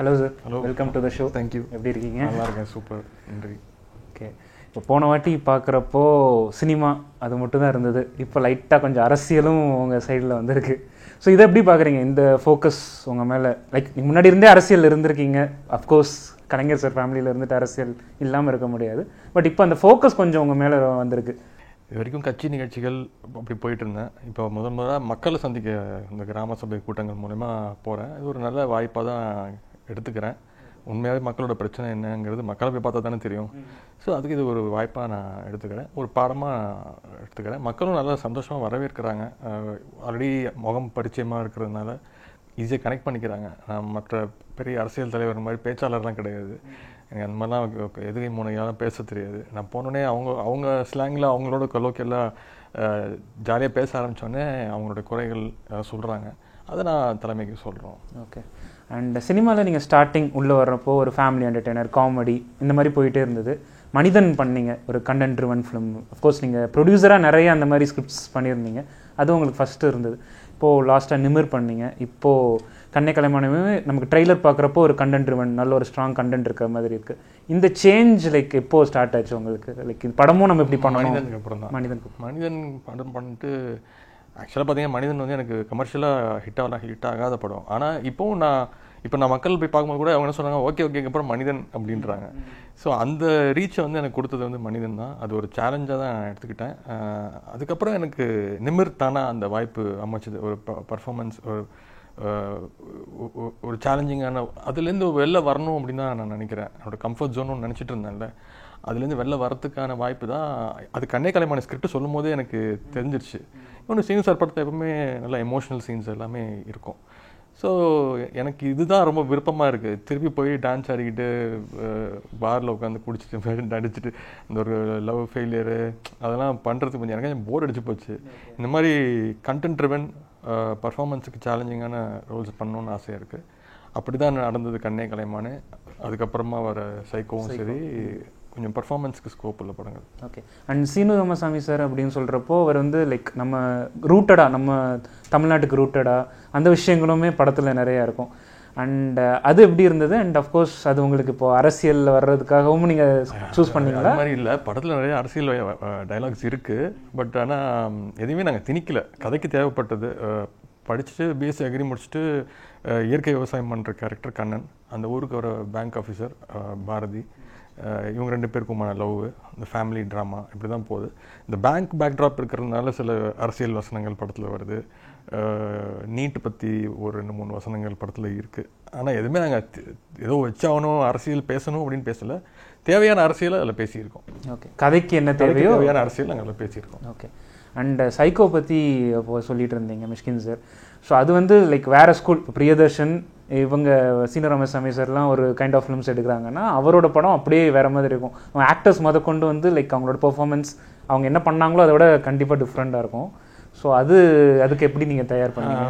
Hello sir. Hello, welcome to the show. Thank you. எப்படி இருக்கீங்க? நல்லா இருக்கேன், சூப்பர், நன்றி. ஓகே, இப்போ போன வாட்டி பார்க்குறப்போ சினிமா அது மட்டும் தான் இருந்தது. இப்போ லைட்டாக கொஞ்சம் அரசியலும் உங்கள் சைடில் வந்திருக்கு. ஸோ இதை எப்படி பார்க்குறீங்க, இந்த ஃபோக்கஸ் உங்கள் மேலே? லைக் முன்னாடி இருந்தே அரசியல் இருந்திருக்கீங்க, அஃப்கோர்ஸ் கலைஞர் சார் ஃபேமிலியில் இருந்துட்டு அரசியல் இல்லாமல் இருக்க முடியாது. பட் இப்போ அந்த ஃபோக்கஸ் கொஞ்சம் உங்கள் மேலே வந்திருக்கு. இது வரைக்கும் கட்சி நிகழ்ச்சிகள் அப்படி போயிட்டு இருந்தேன். இப்போ முதல்ல மக்களை சந்திக்க இந்த கிராம சபை கூட்டங்கள் மூலமா போகிறேன். இது ஒரு நல்ல வாய்ப்பாக தான் எடுத்துக்கிறேன். உண்மையாகவே மக்களோட பிரச்சனை என்னங்கிறது மக்களை போய் பார்த்தா தானே தெரியும். ஸோ அதுக்கு இது ஒரு வாய்ப்பாக நான் எடுத்துக்கிறேன், ஒரு பாடமாக எடுத்துக்கிறேன். மக்களும் நல்லா சந்தோஷமாக வரவேற்கிறாங்க. ஆல்ரெடி முகம் பரிச்சயமாக இருக்கிறதுனால ஈஸியாக கனெக்ட் பண்ணிக்கிறாங்க. நான் மற்ற பெரிய அரசியல் தலைவர் மாதிரி பேச்சாளர்லாம் கிடையாது. எனக்கு அந்த மாதிரிலாம் எதுகை முனையாலும் பேச தெரியாது. நான் போனோடனே அவங்க ஸ்லாங்கில் அவங்களோட கொலோக்கியெல்லாம் ஜாலியாக பேச ஆரம்பித்தோடனே அவங்களோட குறைகள் சொல்கிறாங்க. அதை நான் தலைமைக்கு சொல்கிறோம். ஓகே. அண்ட் சினிமாவில் நீங்கள் ஸ்டார்டிங் உள்ளே வர்றப்போ ஒரு ஃபேமிலி என்டர்டெய்னர், காமெடி இந்த மாதிரி போயிட்டே இருந்தது. மனிதன் பண்ணீங்க, ஒரு கண்டென்ட் ட்ரிவன் ஃபிலிம். அஃப்கோர்ஸ் நீங்கள் ப்ரொடியூசராக நிறைய அந்த மாதிரி ஸ்கிரிப்ட்ஸ் பண்ணியிருந்தீங்க, அது உங்களுக்கு ஃபஸ்ட்டு இருந்தது. இப்போது லாஸ்ட்டாக நிமிர் பண்ணீங்க. இப்போது கண்ணே கலைமானமே நமக்கு ட்ரெய்லர் பார்க்குறப்போ ஒரு கண்டென்ட் ட்ரிவன், நல்ல ஒரு ஸ்ட்ராங் கண்டென்ட் இருக்கிற மாதிரி இருக்குது. இந்த சேஞ்ச் லைக் எப்போது ஸ்டார்ட் ஆச்சு உங்களுக்கு? லைக் இது படமும் நம்ம எப்படி பண்ணணும்? மனிதனுக்கு அப்புறம் தான். மனிதன் படம் பண்ணிட்டு ஆக்சுவலாக பார்த்தீங்கன்னா மனிதன் வந்து எனக்கு கமர்ஷியலாக ஹிட் ஆகாத படம். ஆனால் இப்போ நான் மக்கள் போய் பார்க்கும்போது கூட அவங்க என்ன சொன்னாங்க, ஓகே அப்புறம் மனிதன் அப்படின்றாங்க. ஸோ அந்த ரீச்சை வந்து எனக்கு கொடுத்தது வந்து மனிதன் தான். அது ஒரு சேலஞ்சாக தான் நான் எடுத்துக்கிட்டேன். அதுக்கப்புறம் எனக்கு நிமிர் தானா அந்த வாய்ப்பு அமைச்சது. ஒரு பர்ஃபார்மன்ஸ், ஒரு சேலஞ்சிங்கான, அதுலேருந்து வெளில வரணும் அப்படின்னு தான் நான் நினைக்கிறேன். என்னோட கம்ஃபர்ட் ஜோன்னு நினச்சிட்டு இருந்தேன்ல, அதுலேருந்து வெளில வரத்துக்கான வாய்ப்பு தான். அது கண்ணே கலைமான ஸ்கிரிப்ட் சொல்லும் போதே எனக்கு தெரிஞ்சிருச்சு. இன்னொன்று சீன்ஸ் படத்தில் எப்பவுமே நல்லா எமோஷ்னல் சீன்ஸ் எல்லாமே இருக்கும். ஸோ எனக்கு இதுதான் ரொம்ப விருப்பமாக இருக்குது. திருப்பி போய் டான்ஸ் ஆடிக்கிட்டு பாரில் உட்காந்து குடிச்சிட்டு நடிச்சிட்டு இந்த ஒரு லவ் ஃபெயிலியரு அதெல்லாம் பண்ணுறதுக்கு கொஞ்சம் எனக்கு போர் அடிச்சு போச்சு. இந்த மாதிரி கண்டென்ட் ட்ரிவன் பர்ஃபார்மன்ஸுக்கு சேலஞ்சிங்கான ரோல்ஸ் பண்ணணுன்னு ஆசையாக இருக்குது. அப்படி தான் நடந்தது கண்ணே கலைமானே. அதுக்கப்புறமா வர சைக்கோவும் சரி, கொஞ்சம் பர்ஃபார்மன்ஸ்க்கு ஸ்கோப் உள்ள படங்கள். Okay. And Seenu Ramasamy sir அப்படின்னு சொல்கிறப்போ அவர் வந்து லைக் நம்ம ரூட்டடாக, நம்ம தமிழ்நாட்டுக்கு ரூட்டடாக அந்த விஷயங்களுமே படத்தில் நிறையா இருக்கும். அண்ட் அது எப்படி இருந்தது? அண்ட் அஃப்கோர்ஸ் அது உங்களுக்கு இப்போ அரசியலில் வர்றதுக்காகவும் நீங்கள் சூஸ் பண்ணீங்களா? அது மாதிரி இல்லை, படத்தில் நிறைய அரசியல் டைலாக்ஸ் இருக்குது. பட் ஆனால் எதுவுமே நாங்கள் திணிக்கல. கதைக்கு தேவைப்பட்டது. படிச்சுட்டு பிஎஸ்சி அக்ரி முடிச்சுட்டு இயற்கை விவசாயம் பண்ணுற கேரக்டர் கண்ணன், அந்த ஊருக்கு ஒரு பேங்க் ஆஃபீஸர் பாரதி, இவங்க ரெண்டு பேருக்குமான லவ், இந்த ஃபேமிலி ட்ராமா இப்படி தான் போகுது. இந்த பேங்க் பேக்ட்ராப் இருக்கிறதுனால சில அரசியல் வசனங்கள் படத்தில் வருது. நீட்டு பற்றி ஒரு 2-3 வசனங்கள் படத்தில் இருக்குது. ஆனால் எதுவுமே நாங்கள் ஏதோ வச்சாகணும் அரசியல் பேசணும் அப்படின்னு பேசலை. தேவையான அரசியலை அதில் பேசியிருக்கோம். ஓகே. கதைக்கு என்ன தேவையான அரசியல் நாங்கள் அதில் பேசியிருக்கோம். ஓகே. அண்ட் சைக்கோ பற்றி இப்போ சொல்லிட்டு இருந்தீங்க மிஷ்கின் சார். ஸோ அது வந்து லைக் வேறு ஸ்கூல், பிரியதர்ஷன் இவங்க சீனு ராமசாமி சார்லாம் ஒரு கைண்ட் ஆஃப் ஃபிலிம்ஸ் எடுக்கிறாங்கன்னா அவரோட படம் அப்படியே வேறு மாதிரி இருக்கும். அவங்க ஆக்டர்ஸ் கொண்டு வந்து லைக் அவங்களோட பெர்ஃபார்மன்ஸ், அவங்க என்ன பண்ணாங்களோ அதை விட கண்டிப்பாக டிஃப்ரெண்ட்டாக இருக்கும். ஸோ அதுக்கு எப்படி நீங்கள் தயார் பண்ணீங்க?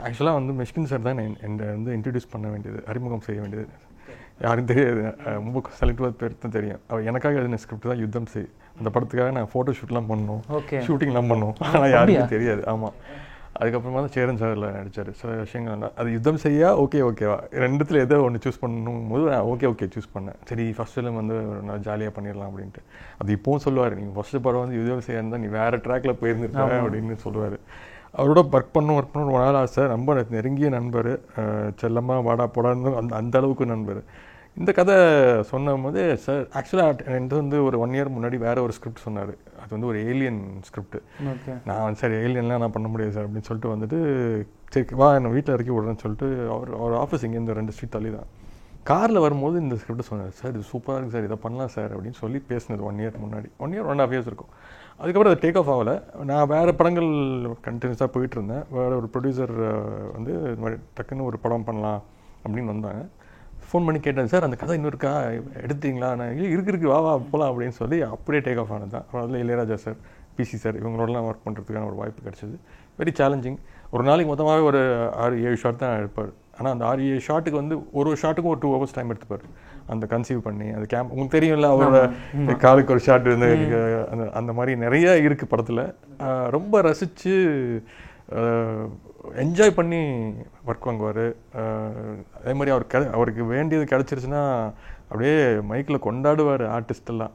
ஆக்சுவலாக வந்து மிஷ்கின் சார் தான் என்னை வந்து இன்ட்ரடியூஸ் பண்ண வேண்டியது, அறிமுகம் செய்ய வேண்டியது. யாரும் தெரியாது, ரொம்ப செலக்டிவாக பேர் தான் தெரியும். அவர் எனக்காக எழுதின ஸ்கிரிப்ட் தான் யுத்தம் செய். அந்த படத்துக்காக நான் ஃபோட்டோ ஷூட்லாம் பண்ணோம், ஷூட்டிங்லாம் பண்ணோம். ஆனால் யாருக்கும் தெரியாது. ஆமாம். அதுக்கப்புறமா தான் சேரன் சாரில் நடித்தார். சில விஷயங்கள் அது யுத்தம் செய்யா ஓகேவா ரெண்டுத்தில் ஏதோ ஒன்று சூஸ் பண்ணணும் போது நான் ஓகே சூஸ் பண்ணேன். சரி, ஃபஸ்ட் ஃபிலிம் வந்து நான் ஜாலியாக பண்ணிடலாம் அப்படின்ட்டு. அது இப்போவும் சொல்லுவார், நீங்கள் ஃபஸ்ட்டு படம் வந்து யுத்தம் செய்யா இருந்தால் நீ வேறு ட்ராக்கில் போயிருந்துருக்க அப்படின்னு சொல்லுவார். அவரோட ஒர்க் பண்ணணும் ரொம்ப நாள் ஆசை. ரொம்ப நெருங்கிய நண்பர், செல்லமாக வாடா போடான்னு அந்த அளவுக்கு நண்பர். இந்த கதை சொன்னும் போது சார் ஆக்சுவலாக எனக்கு வந்து ஒரு 1 year முன்னாடி வேறு ஒரு ஸ்கிரிப்ட் சொன்னார். அது வந்து ஒரு ஏலியன் ஸ்கிரிப்ட். நான் சரி ஏலியன்லாம் நான் பண்ண முடியாது சார் அப்படின்னு சொல்லிட்டு வந்துட்டு, சரி வா என்ன வீட்டில் இறக்கி விடுறேன்னு சொல்லிட்டு அவர் ஆஃபீஸ் இங்கேருந்து 2 street தள்ளி தான். காரில் வரும்போது இந்த ஸ்கிரிப்ட் சொன்னார். சார் இது சூப்பராக இருக்குது சார், இதை பண்ணலாம் சார் அப்படின்னு சொல்லி பேசினது 1 year முன்னாடி. 1 year 1.5 years இருக்கும். அதுக்கப்புறம் அது டேக் ஆஃப் ஆகலை. நான் வேறு படங்கள் கண்டினியூஸாக போயிட்டு இருந்தேன். வேறு ஒரு ப்ரொடியூசர் வந்து இது மாதிரி டக்குன்னு ஒரு படம் பண்ணலாம் அப்படின்னு வந்தாங்க. ஃபோன் பண்ணி கேட்டேன், சார் அந்த கதை இன்னும் இருக்கா, எடுத்தீங்களா? நான் இருக்கு வா போகலாம் அப்படின்னு சொல்லி அப்படியே டேக் ஆஃப் ஆனது தான். அதில் இளையராஜா சார், பிசி சார் இவங்களோடலாம் ஒர்க் பண்ணுறதுக்கான ஒரு வாய்ப்பு கிடச்சிது. Very challenging. ஒரு நாளைக்கு மொத்தமாகவே ஒரு 6-7 ஷாட் தான் எடுப்பார். ஆனால் அந்த 6-7 ஷாட்டுக்கு வந்து ஒரு ஷாட்டுக்கும் ஒரு 2 hours டைம் எடுத்துப்பார். அந்த கன்சீவ் பண்ணி அந்த உங்களுக்கு தெரியும்ல, அவரோட காலுக்கு ஒரு ஷாட் இருந்து அந்த மாதிரி நிறைய இருக்குது படத்தில். ரொம்ப ரசித்து என்ஜாய் பண்ணி ஒர்க் வாங்குவார். அதே மாதிரி அவருக்கு வேண்டியது கிடச்சிருச்சுன்னா அப்படியே மைக்கில் கொண்டாடுவார் ஆர்டிஸ்டெல்லாம்.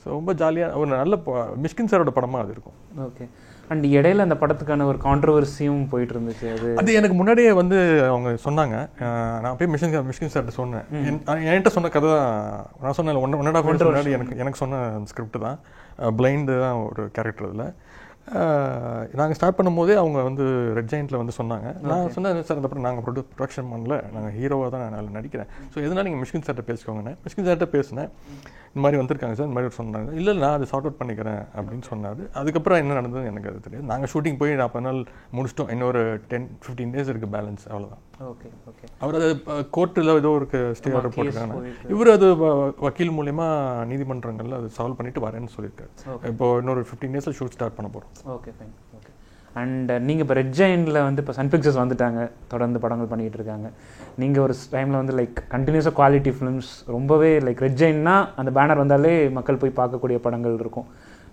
ஸோ ரொம்ப ஜாலியாக ஒரு நல்ல மிஷ்கின் சாரோட படமாக அது இருக்கும். ஓகே. அண்ட் இடையில அந்த படத்துக்கான ஒரு கான்ட்ரவர்சியும் போயிட்டு இருந்துச்சு. அது எனக்கு முன்னாடியே வந்து அவங்க சொன்னாங்க. நான் போய் மிஷ்கின் சார்கிட்ட சொன்னேன். என்கிட்ட சொன்ன கதை தான் நான் சொன்னேன். 1.5 வருஷம் முன்னாடி எனக்கு சொன்ன ஸ்கிரிப்ட் தான். பிளைண்டு தான் ஒரு கேரக்டர். அதில் நாங்கள் ஸ்டார்ட் பண்ணும்போதே அவங்க வந்து ரெட் ஜெயண்ட்டில் வந்து சொன்னாங்க. நான் சொன்னேன், சார் அந்த படம் நாங்கள் ப்ரொடக்ஷன் பண்ணல, நாங்கள் ஹீரோவாக தான் நான் நடிக்கிறேன். ஸோ எதனால் நீங்கள் மிஷ்கின் சார்கிட்ட பேசிக்கோங்கண்ணே. மிஷ்கின் சார்கிட்ட பேசினேன், இந்த மாதிரி வந்திருக்காங்க சார், இந்த மாதிரி சொன்னாங்க. இல்லை நான் அதை சார்ட் அவுட் பண்ணிக்கிறேன் அப்படின்னு சொன்னார். அதுக்கப்புறம் என்ன நடந்தது எனக்கு அது தெரியாது. நாங்கள் ஷூட்டிங் போய் 40 நாள் முடிச்சிட்டோம். இன்னொரு 10-15 டேஸ் இருக்குது பேலன்ஸ், அவ்வளோதான். Okay okay. அவர் அது கோர்ட்டில் ஏதோ ஒரு ஸ்டே ஆர்டர் போட்டிருக்காங்க. இவர் அது வக்கீல் மூலயமா நீதிமன்றங்களில் அது சால்வ் பண்ணிட்டு வரேன்னு சொல்லியிருக்காரு. இப்போ இன்னொரு 15 டேஸில் ஷூட் ஸ்டார்ட் பண்ண போகிறோம். Okay fine. ஓகே. அண்ட் நீங்கள் இப்போ ரெட் ஜெயண்ட்டில் வந்து இப்போ சன் பிக்சர்ஸ் வந்துட்டாங்க, தொடர்ந்து படங்கள் பண்ணிகிட்டு இருக்காங்க. நீங்கள் ஒரு டைமில் வந்து லைக் கண்டினியூஸாக குவாலிட்டி ஃபிலிம்ஸ் ரொம்பவே லைக் ரெட் ஜெயண்ட்னா அந்த பேனர் வந்தாலே மக்கள் போய் பார்க்கக்கூடிய படங்கள் இருக்கும்.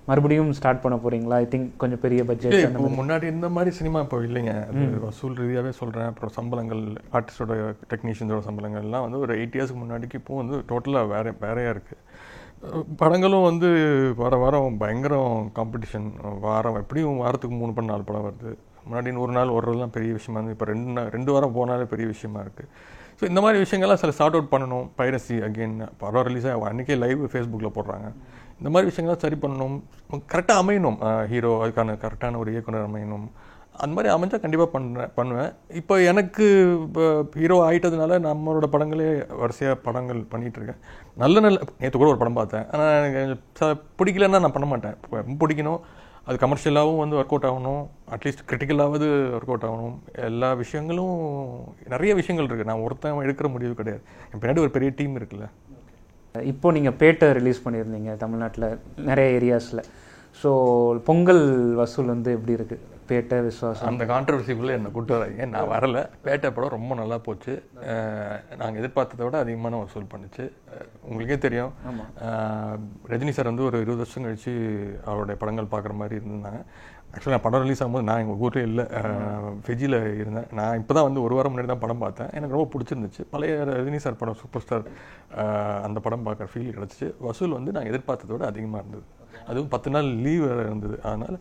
மறுபடியும் ஸ்டார்ட் பண்ண போகிறீங்களா? ஐ திங்க் கொஞ்சம் பெரிய பட்ஜெட். முன்னாடி இந்த மாதிரி சினிமா இப்போ இல்லைங்க. அது வசூல் ரீதியாகவே சொல்கிறேன். அப்புறம் சம்பளங்கள், ஆர்டிஸ்டோட டெக்னீஷியன்ஸோட சம்பளங்கள்லாம் வந்து ஒரு 8 இயர்ஸ்க்கு முன்னாடிக்கு இப்போ வந்து டோட்டலாக வேறையாக இருக்குது. படங்களும் வந்து வாரம் பயங்கரம் காம்படிஷன். எப்படியும் வாரத்துக்கு 3 படம் 4 படம் வருது. முன்னாடி ஒரு நாள் ஓடுறதுலாம் பெரிய விஷயமா இருந்தது. இப்போ 2 வாரம் போனாலே பெரிய விஷயமா இருக்குது. ஸோ இந்த மாதிரி விஷயங்கள்லாம் சில சார்ட் அவுட் பண்ணணும். பைரசி அகெயின் படம் ரிலீஸ் ஆகும் அன்றைக்கே லைவ் ஃபேஸ்புக்கில் போடுறாங்க. இந்த மாதிரி விஷயங்கள்லாம் சரி பண்ணணும். கரெக்டாக அமையணும். ஹீரோ அதுக்கான கரெக்டான ஒரு இயக்குனர் அமையணும். அந்த மாதிரி அமைஞ்சால் கண்டிப்பாக பண்ணுவேன். இப்போ எனக்கு இப்போ ஹீரோ ஆகிட்டதுனால நம்மளோட படங்களே வரிசையாக படங்கள் பண்ணிகிட்ருக்கேன். நல்ல நேற்று கூட ஒரு படம் பார்த்தேன். ஆனால் எனக்கு பிடிக்கலன்னா நான் பண்ண மாட்டேன். ரொம்ப பிடிக்கணும், அது கமர்ஷியலாகவும் வந்து ஒர்க் அவுட் ஆகணும், அட்லீஸ்ட் கிரிட்டிக்கலாவது ஒர்க் அவுட் ஆகணும். எல்லா விஷயங்களும் நிறைய விஷயங்கள் இருக்குது. நான் ஒருத்தன் எடுக்கிற முடிவு கிடையாது. என் பின்னாடி ஒரு பெரிய டீம் இருக்குல்ல. இப்போது நீங்கள் பேட்டை ரிலீஸ் பண்ணியிருந்தீங்க தமிழ்நாட்டில் நிறைய ஏரியாஸில். ஸோ பொங்கல் வசூல் வந்து எப்படி இருக்குது? பேட்டை, விஸ்வாசம், அந்த கான்ட்ரவர்சிக்குள்ளே என்னை கூட்டு வராங்க. நான் வரலை. பேட்டை படம் ரொம்ப நல்லா போச்சு. நாங்கள் எதிர்பார்த்ததை விட அதிகமான வசூல் பண்ணிச்சு. உங்களுக்கே தெரியும், ரஜினி சார் வந்து ஒரு 20 வருஷம் கழித்து அவருடைய படங்கள் பார்க்குற மாதிரி இருந்தாங்க. ஆக்சுவலாக நான் படம் ரிலீஸ் ஆகும்போது நான் எங்கள் ஊரில் இல்லை, ஃபிஜியில் இருந்தேன். நான் இப்போ தான் வந்து 1 வாரம் முன்னாடி தான் படம் பார்த்தேன். எனக்கு ரொம்ப பிடிச்சிருந்துச்சு. பழைய ரஜினி சார் படம் சூப்பர் ஸ்டார், அந்த படம் பார்க்குற ஃபீல் கிடச்சிச்சு. வசூல் வந்து நான் எதிர்பார்த்ததை விட அதிகமாக இருந்தது. அதுவும் 10 நாள் லீவ் இருந்தது. அதனால்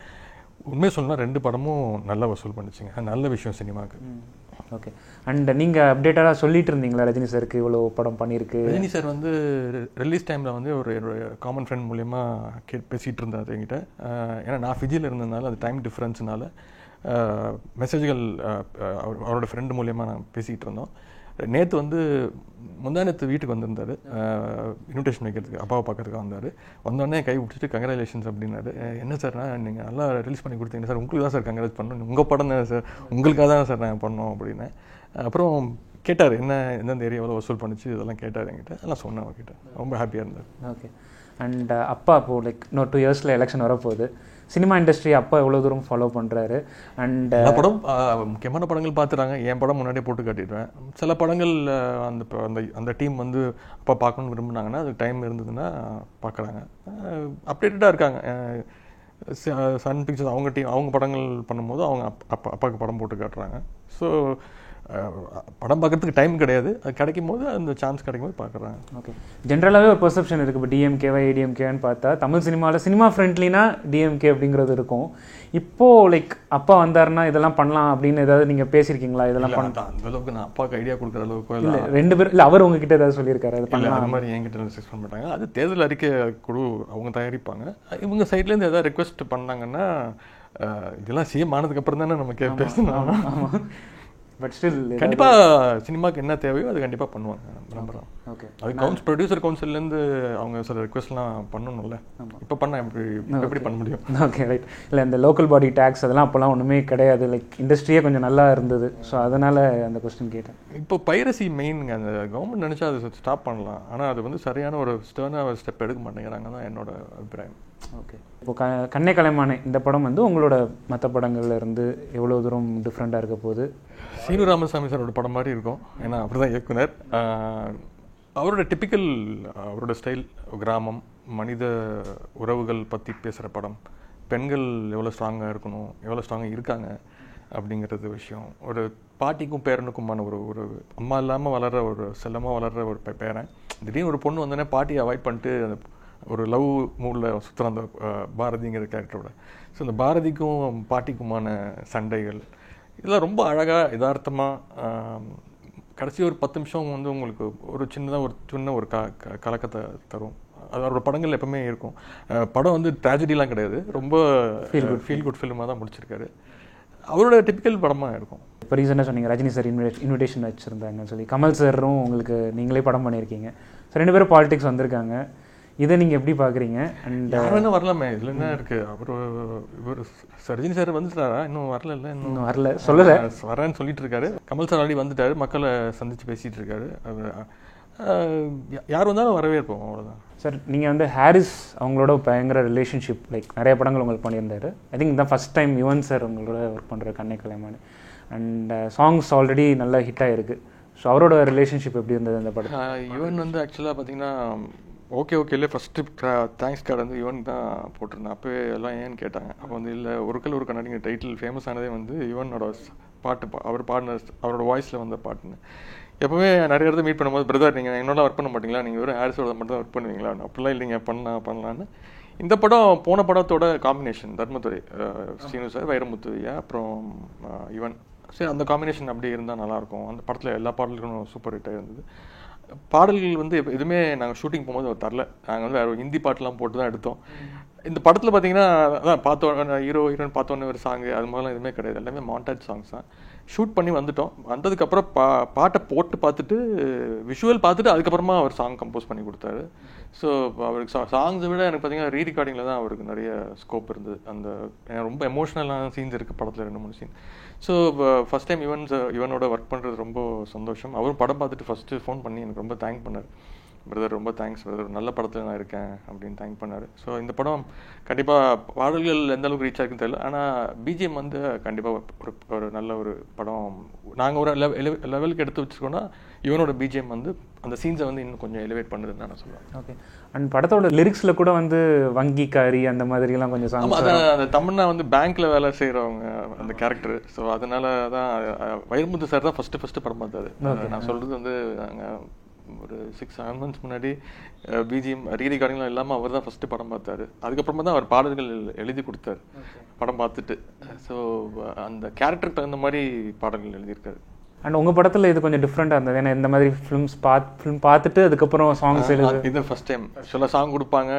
உண்மையை சொல்லணும்னா 2 படமும் நல்ல வசூல் பண்ணிச்சுங்க. நல்ல விஷயம் சினிமாவுக்கு. ஓகே. அண்ட் நீங்கள் அப்டேட்டடாக சொல்லிட்டு இருந்தீங்களா ரஜினி சாருக்கு இவ்வளோ படம் பண்ணியிருக்கு? ரஜினி சார் வந்து ரிலீஸ் டைமில் வந்து ஒரு காமன் ஃப்ரெண்ட் மூலயமா பேசிகிட்டு இருந்தார் என்கிட்ட. ஏன்னா நான் ஃபிஜியில் இருந்ததுனால அது டைம் டிஃப்ரென்ஸ்னால மெசேஜ்கள் அவரோட ஃப்ரெண்டு மூலயமா நான் பேசிக்கிட்டு இருந்தோம். நேற்று வந்து முந்தானத்து வீட்டுக்கு வந்திருந்தார், இன்விடேஷன் வைக்கிறதுக்கு, அப்பாவை பார்க்கறதுக்காக வந்தார். வந்தோடனே கை பிடிச்சிட்டு கங்க்ராச்சுலேஷன்ஸ் அப்படின்னாரு. என்ன சார்னா நீங்கள் நல்லா ரிலீஸ் பண்ணி கொடுத்தீங்க சார், உங்களுக்கு தான் சார் கங்க்ராச் பண்ணணும், உங்கள் படம் தான் சார், உங்களுக்காக தான் சார் நான் பண்ணோம் அப்படின்னு. அப்புறம் கேட்டார் என்ன எந்தெந்த ஏரியாவில் வசூல் பண்ணிச்சு இதெல்லாம் கேட்டார் என்கிட்ட. அதெல்லாம் சொன்னேன் அவர்கிட்ட. ரொம்ப ஹாப்பியாக இருந்தார். ஓகே. அண்ட் அப்பா இப்போது லைக் இன்னொரு 2 இயர்ஸில் எலெக்ஷன் வரப்போகுது. சினிமா இண்டஸ்ட்ரி அப்பா எவ்வளோ தூரம் ஃபாலோ பண்ணுறாரு? அண்ட் படம் முக்கியமான படங்கள் பார்த்துறாங்க. என் படம் முன்னாடியே போட்டு காட்டிடுவேன். சில படங்கள் அந்த டீம் வந்து அப்பா பார்க்கணுன்னு விரும்புனாங்கன்னா அது டைம் இருந்ததுன்னா பார்க்குறாங்க. அப்டேட்டடாக இருக்காங்க. சன் பிக்சர்ஸ் அவங்க படங்கள் பண்ணும்போது அவங்க அப்பாவுக்கு படம் போட்டு காட்டுறாங்க. ஸோ படம் பார்க்கறதுக்கு டைம் கிடையாது. அது கிடைக்கும் போது அந்த சான்ஸ் கிடைக்கும் போது பார்க்குறாங்க. ஓகே. ஜென்ரலாகவே ஒரு பெர்செப்ஷன் இருக்குது. இப்போ டிஎம்கேவா ஏடிஎம்கேன்னு பார்த்தா தமிழ் சினிமா ஃப்ரெண்ட்லினா டிஎம்கே அப்படிங்கிறது இருக்கும். இப்போது லைக் அப்பா வந்தாருன்னா இதெல்லாம் பண்ணலாம் அப்படின்னு ஏதாவது நீங்கள் பேசியிருக்கீங்களா? இதெல்லாம் பண்ணலாம் அந்த அளவுக்கு நான் அப்பாவுக்கு ஐடியா கொடுக்குற அளவுக்கு இல்லை. 2 பேரும் இல்லை, அவர் உங்ககிட்ட ஏதாவது சொல்லியிருக்காரு அது பண்ணலாம் அந்த மாதிரி என்கிட்ட ரிசர்ச் பண்ண மாட்டாங்க. அது தேர்தல் அறிக்கை குழு அவங்க தயாரிப்பாங்க. இவங்க சைட்லேருந்து எதாவது ரெக்வெஸ்ட் பண்ணாங்கன்னா இதெல்லாம் சிஎம் ஆனதுக்கப்புறம் தானே நம்ம பேசணும். பட் ஸ்டில் கண்டிப்பாக சினிமாவுக்கு என்ன தேவையோ அது கண்டிப்பாக பண்ணுவாங்க நம்புகிறோம். ஓகே. அது ப்ரொடியூசர் கவுன்சிலேருந்து அவங்க சில ரெக்வெஸ்ட்லாம் பண்ணணும்ல. இப்போ பண்ணால் எப்படி பண்ண முடியும்? Okay right. இல்லை இந்த லோக்கல் பாடி டேக்ஸ் அதெல்லாம் அப்போல்லாம் ஒன்றுமே கிடையாது. லைக் இண்டஸ்ட்ரியே கொஞ்சம் நல்லா இருந்தது. ஸோ அதனால் அந்த கொஸ்டின் கேட்டேன். இப்போ பைரசி மெயினுங்க. அந்த கவர்மெண்ட் நினச்சா அதை ஸ்டாப் பண்ணலாம். ஆனால் அது வந்து சரியான ஒரு ஸ்டெப் எடுக்க மாட்டேங்கிறாங்க தான் என்னோட அபிப்பிராயம். ஓகே. இப்போ கண்ணே கலைமானே இந்த படம் வந்து உங்களோட மற்ற படங்கள்ல இருந்து எவ்வளோ தூரம் டிஃப்ரெண்ட்டாக இருக்க போகுது? சீனு ராமசாமி சாரோட படம் மாதிரி இருக்கும். ஏன்னா அப்படி தான் இயக்குனர். அவரோட டிப்பிக்கல் அவரோட ஸ்டைல், கிராமம், மனித உறவுகள் பற்றி பேசுகிற படம், பெண்கள் எவ்வளோ ஸ்ட்ராங்காக இருக்கணும், எவ்வளோ ஸ்ட்ராங்காக இருக்காங்க, அப்படிங்கிறது விஷயம். ஒரு பாட்டிக்கும் பேரனுக்குமான ஒரு அம்மா இல்லாமல் வளர்கிற ஒரு செல்லமாக வளர்கிற ஒரு பேரன், திடீர்னு ஒரு பொண்ணு வந்தோடனே பாட்டியை அவாய்ட் பண்ணிட்டு ஒரு லவ் மூடில் சுற்றுற அந்த பாரதிங்கிற கேரக்டரோட. ஸோ இந்த பாரதிக்கும் பாட்டிக்குமான சண்டைகள் இதெல்லாம் ரொம்ப அழகாக யதார்த்தமாக கடைசி ஒரு 10 நிமிஷம் வந்து உங்களுக்கு ஒரு சின்ன ஒரு கலக்கத்தை தரும். அது அவரோட படங்கள் எப்பவுமே இருக்கும். படம் வந்து ட்ராஜடிலாம் கிடையாது, ரொம்ப ஃபீல் குட் ஃபிலிமாக தான் முடிச்சிருக்காரு. அவரோட டிபிக்கல் படமாக இருக்கும். இப்போ ரீசெண்டாக சொன்னீங்க ரஜினி சார் இன்விடேஷன் வச்சுருந்தாங்கன்னு சொல்லி, கமல் சாரும் உங்களுக்கு நீங்களே படம் பண்ணியிருக்கீங்க. ஸோ 2 பேரும் பாலிடிக்ஸ் வந்திருக்காங்க. இதை நீங்கள் எப்படி பார்க்குறீங்க? அண்ட் யாரும் வரலாமே, இதில் என்ன இருக்குது? இவர் ரஜினி சார் வந்துட்டாரா? இன்னும் வரல. இன்னும் வரல, சொல்லலை, வரேன்னு சொல்லிட்டு இருக்காரு. கமல் சார் ஆல்ரெடி வந்துட்டாரு, மக்களை சந்தித்து பேசிகிட்டு இருக்காரு. யார் வந்தாலும் வரவேற்போம், அவ்வளோதான். சார் நீங்கள் வந்து ஹாரிஸ் அவங்களோட பயங்கர ரிலேஷன்ஷிப், லைக் நிறைய படங்கள் உங்களுக்கு பண்ணியிருந்தாரு. ஐ திங்க் தான் ஃபஸ்ட் டைம் யுவன் சார் உங்களோட ஒர்க் பண்ணுற கண்ணை கலைமானு. அண்ட் சாங்ஸ் ஆல்ரெடி நல்லா ஹிட் ஆகிருக்கு. ஸோ அவரோட ரிலேஷன்ஷிப் எப்படி இருந்தது அந்த படம்? யுவன் வந்து ஆக்சுவலாக பார்த்தீங்கன்னா ஓகேலே ஃபஸ்ட்டு தேங்க்ஸ் கார்டு வந்து யுவன் தான் போட்டிருந்தேன். அப்போவே எல்லாம் ஏன்னு கேட்டாங்க. அப்போ வந்து இல்லை ஒரு கண்ணாடிங்க டைட்டில் ஃபேமஸ் ஆனதே வந்து யுவனோட பாட்டு, அவர் பாடின அவரோட வாய்ஸில் வந்த பாட்டுன்னு. எப்போவுமே நிறைய இடத்துல மீட் பண்ணும்போது, பிரதர் நீங்கள் என்னோட ஒர்க் பண்ண மாட்டீங்களா, நீங்கள் வெறும் ஹாரிஸோட மட்டும் தான் ஒர்க் பண்ணுவீங்களா? அப்படிலாம் இல்லைங்க, பண்ணலான்னு. இந்த படம் போன படத்தோட காம்பினேஷன், தர்மதுரை ஸ்ரீனு சார், வைரமுத்துவையா, அப்புறம் யுவன். சரி, அந்த காம்பினேஷன் அப்படி இருந்தால் நல்லாயிருக்கும். அந்த படத்தில் எல்லா பாடல்களும் சூப்பர் ஹிட்டாக இருந்தது. பாடல்கள் வந்து எதுவுமே நாங்கள் ஷூட்டிங் போகும்போது அவர் தரல. நாங்கள் வந்து வேறு ஹிந்தி பாட்டெலாம் போட்டு தான் எடுத்தோம். இந்த படத்தில் பார்த்தீங்கன்னா அதான் ஹீரோயின் பார்த்தோன்னே ஒரு சாங்கு அது மாதிரிலாம் எதுவுமே கிடையாது. எல்லாமே மாண்டாஜ் சாங்ஸ் தான். ஷூட் பண்ணி வந்துட்டோம். வந்ததுக்கப்புறம் பாட்டை போட்டு பார்த்துட்டு விஷுவல் பார்த்துட்டு அதுக்கப்புறமா அவர் சாங் கம்போஸ் பண்ணி கொடுத்தாரு. ஸோ அவருக்கு சாங்ஸை விட எனக்கு பார்த்தீங்கன்னா ரீரிகார்டிங்கில் தான் அவருக்கு நிறைய ஸ்கோப் இருந்தது. அந்த ரொம்ப எமோஷ்னலான சீன்ஸ் இருக்குது படத்தில், 2-3 சீன். ஸோ ஃபஸ்ட் டைம் யுவனோட ஒர்க் பண்ணுறது ரொம்ப சந்தோஷம். அவரும் படம் பார்த்துட்டு ஃபஸ்ட்டு ஃபோன் பண்ணி எனக்கு ரொம்ப தேங்க் பண்ணார். பிரதர் ரொம்ப தேங்க்ஸ் பிரதர், நல்ல படத்தில் நான் இருக்கேன் அப்படின்னு தேங்க் பண்ணார். ஸோ இந்த படம் கண்டிப்பாக பாடல்கள் எந்த அளவுக்கு ரீச் ஆகுன்னு தெரியல, ஆனால் பிஜிஎம் வந்து கண்டிப்பாக ஒரு நல்ல ஒரு படம். நாங்கள் ஒரு லெவலுக்கு எடுத்து வச்சுருக்கோன்னா இவனோட பிஜிஎம் வந்து அந்த சீன்ஸை வந்து இன்னும் கொஞ்சம் எலிவேட் பண்ணுதுன்னு நான் சொல்லுவேன். ஓகே. அண்ட் படத்தோட லிரிக்ஸில் கூட வந்து வங்கிக்காரி அந்த மாதிரிலாம் கொஞ்சம் சாங். அதான் அந்த தமிழ்னா வந்து பேங்க்கில் வேலை செய்கிறவங்க அந்த கேரக்டர். ஸோ அதனால தான் வைரமுத்து சார் தான் ஃபஸ்ட்டு படம் பார்த்தாரு. நான் சொல்கிறது வந்து நாங்கள் ஒரு 6-7 months முன்னாடி பிஜிஎம் ரீரிகார்டிங்லாம் இல்லாமல் அவர் தான் ஃபஸ்ட்டு படம் பார்த்தாரு. அதுக்கப்புறமா தான் அவர் பாடல்கள் எழுதி கொடுத்தாரு படம் பார்த்துட்டு. ஸோ அந்த கேரக்டருக்கு தகுந்த மாதிரி பாடல்கள் எழுதியிருக்காரு. அண்ட் உங்கள் படத்தில் இது கொஞ்சம் டிஃப்ரெண்ட்டாக இருந்தது. ஏன்னா இந்த மாதிரி ஃபிலிம் பார்த்துட்டு அதுக்கப்புறம் சாங்ஸ் எழுது. இது ஃபஸ்ட் டைம். ஆக்சுவலாக சாங் கொடுப்பாங்க,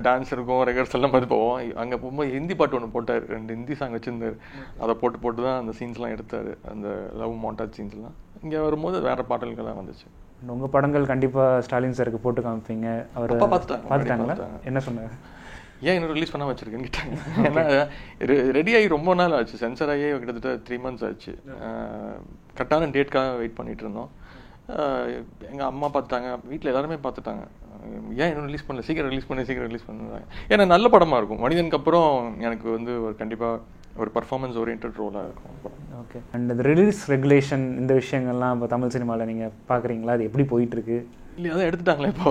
டான்ஸ் இருக்கும், ரெகார்ட்ஸ் எல்லாம் பார்த்து போவோம். அங்கே போகும்போது ஹிந்தி பாட்டு ஒன்று போட்டார், 2 ஹிந்தி சாங் வச்சுருந்தார். அதை போட்டு தான் அந்த சீன்ஸ்லாம் எடுத்தார், அந்த லவ் மாண்டாஜ் சீன்ஸ்லாம். இங்கே வரும்போது வேறு பாடல்கள்லாம் வந்துச்சு. உங்கள் படங்கள் கண்டிப்பாக ஸ்டாலின் சாருக்கு போட்டு காமிப்பீங்க. அவர் பார்த்துட்டாங்களா? என்ன சொன்னார்? ஏன் இன்னும் ரிலீஸ் பண்ணால் வச்சுருக்கேன்னு கேட்டாங்க. ஏன்னா ரெடியாகி ரொம்ப நாள் ஆச்சு, சென்சர் ஆகியே கிட்டத்தட்ட 3 months ஆச்சு. கரெக்டான டேட்காக வெயிட் பண்ணிகிட்டு இருந்தோம். எங்கள் அம்மா பார்த்துட்டாங்க, வீட்டில் எல்லாருமே பார்த்துட்டாங்க. ஏன் இன்னும் ரிலீஸ் பண்ணல, சீக்கிரம் ரிலீஸ் பண்ணுறாங்க. ஏன்னா நல்ல படமாக இருக்கும். மனிதனுக்கு அப்புறம் எனக்கு வந்து ஒரு கண்டிப்பாக ஒரு பர்ஃபார்மன்ஸ் ஓரியன்டட் ரோலாக இருக்கும். ஓகே. அண்ட் இந்த ரிலீஸ் ரெகுலேஷன் இந்த விஷயங்கள்லாம் இப்போ தமிழ் சினிமாவில் நீங்கள் பார்க்குறீங்களா? அது எப்படி போயிட்டுருக்கு? இல்லையா, அதான் எடுத்துட்டாங்களே இப்போ.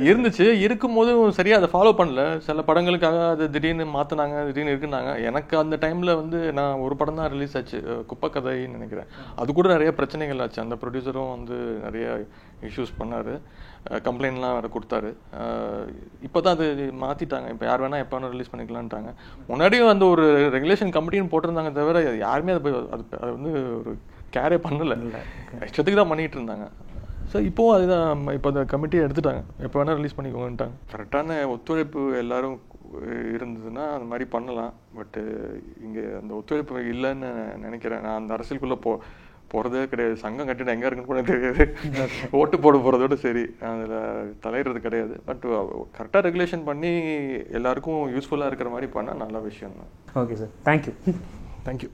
இருந்துச்சு, இருக்கும்போதும் சரியாக அதை ஃபாலோ பண்ணல. சில படங்களுக்காக அது திடீர்னு மாற்றினாங்க, திடீர்னு இருக்குனாங்க. எனக்கு அந்த டைமில் வந்து நான் ஒரு படம் தான் ரிலீஸ் ஆச்சு, குப்பை கதைன்னு நினைக்கிறேன். அது கூட நிறைய பிரச்சனைகள் ஆச்சு. அந்த ப்ரொடியூசரும் வந்து நிறைய இஷ்யூஸ் பண்ணார், கம்ப்ளைண்ட்லாம் வேறு கொடுத்தாரு. இப்போ தான் அது மாற்றிட்டாங்க. இப்போ யார் வேணால் எப்போ வேணால் ரிலீஸ் பண்ணிக்கலான்ட்டாங்க. முன்னாடியும் அந்த ஒரு ரெகுலேஷன் கமிட்டின்னு போட்டிருந்தாங்க, தவிர யாருமே அதை வந்து ஒரு கேரே பண்ணலை, இஷ்டத்துக்கு தான் பண்ணிகிட்டு இருந்தாங்க. ஸோ இப்போவும் அதுதான், இப்போ அந்த கமிட்டியை எடுத்துட்டாங்க, எப்போ வேணால் ரிலீஸ் பண்ணிக்கோங்கன்ட்டாங்க. கரெக்டான ஒத்துழைப்பு எல்லோரும் இருந்ததுன்னா அந்த மாதிரி பண்ணலாம். பட்டு இங்கே அந்த ஒத்துழைப்பு இல்லைன்னு நினைக்கிறேன். நான் அந்த அரசியலுக்குள்ளே போகிறதே கிடையாது. சங்கம் கட்டிட்டு எங்கே இருக்குன்னு கூட தெரியாது. ஓட்டு போகிறதோட சரி, அதில் தலையிறது கிடையாது. பட் கரெக்டாக ரெகுலேஷன் பண்ணி எல்லாருக்கும் யூஸ்ஃபுல்லாக இருக்கிற மாதிரி பண்ணால் நல்ல விஷயம் தான். Okay sir, thank you.